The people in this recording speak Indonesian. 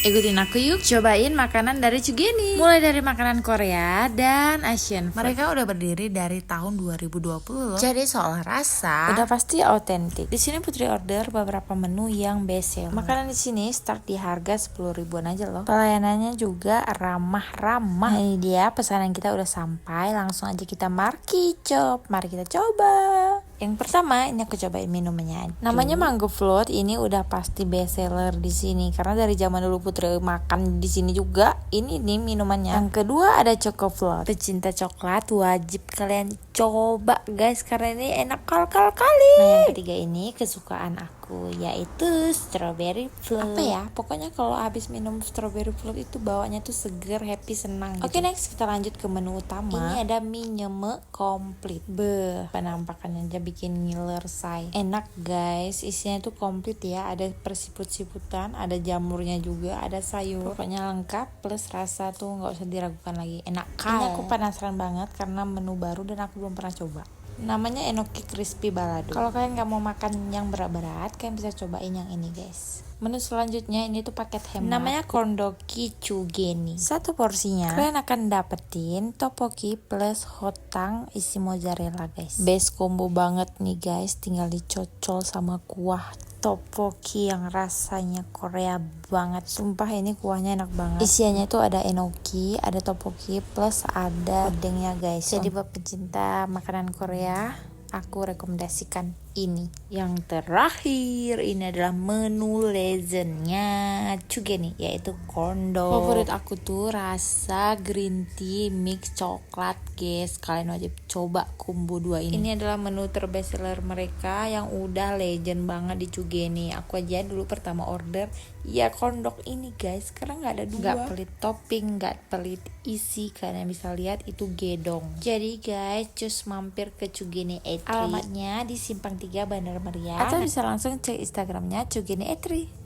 Ikutin aku yuk, cobain makanan dari Chugeni. Mulai dari makanan Korea dan Asian food. Mereka udah berdiri dari tahun 2020 loh. Jadi soal rasa udah pasti autentik. Di sini Putri order beberapa menu yang best seller. makanan di sini start di harga 10 ribuan aja loh. Pelayanannya juga ramah-ramah. Nah, ini dia pesanan kita udah sampai. Langsung aja kita markicop. Mari kita coba. Yang pertama, ini aku cobain minumannya. Namanya Mango Float. Ini udah pasti best seller di sini karena dari zaman dulu Putri makan di sini juga. Ini nih minumannya. Yang kedua ada Choco Float. Pecinta coklat wajib kalian coba guys karena ini enak kali. Nah, yang ketiga ini kesukaan aku yaitu strawberry float. Apa ya? Pokoknya kalau habis minum strawberry float itu bawanya tuh seger, happy, senang gitu. Oke, next kita lanjut ke menu utama. Ini ada mie nyeme komplit. Penampakannya aja bikin ngiler say. Enak guys, isinya tuh komplit ya. Ada persiput-siputan, ada jamurnya juga, ada sayur. Pokoknya lengkap plus rasa tuh nggak usah diragukan lagi. Enak kali. Ini aku penasaran banget karena menu baru dan aku belum pernah coba. Namanya enoki crispy balado. Kalau kalian nggak mau makan yang berat-berat, kalian bisa cobain yang ini guys. Menu selanjutnya ini tuh paket hemat. Namanya kondoki Chugeni. Satu porsinya kalian akan dapetin tteokbokki plus hotang isi mozzarella guys. Best combo banget nih guys. Tinggal dicocol sama kuah tteokbokki yang rasanya Korea banget. Sumpah ini kuahnya enak banget. Isiannya tuh ada enoki, ada tteokbokki plus ada odengnya guys. Jadi buat pecinta makanan Korea, aku rekomendasikan ini. Yang terakhir ini adalah menu legendnya Chugeni yaitu kondok. Favorit aku tuh rasa green tea mix coklat guys. Kalian wajib coba combo 2 ini. Ini adalah menu terbest seller mereka yang udah legend banget di Chugeni. Aku aja dulu pertama order ya kondok ini guys karena nggak ada dua. Nggak pelit topping, nggak pelit isi. Kalian bisa lihat itu gedong. Jadi guys, just mampir ke Chugeni Eatery. Alamatnya di Simpang 3 Bandar Meriah. Atau bisa langsung cek Instagramnya Chugeni Eatery.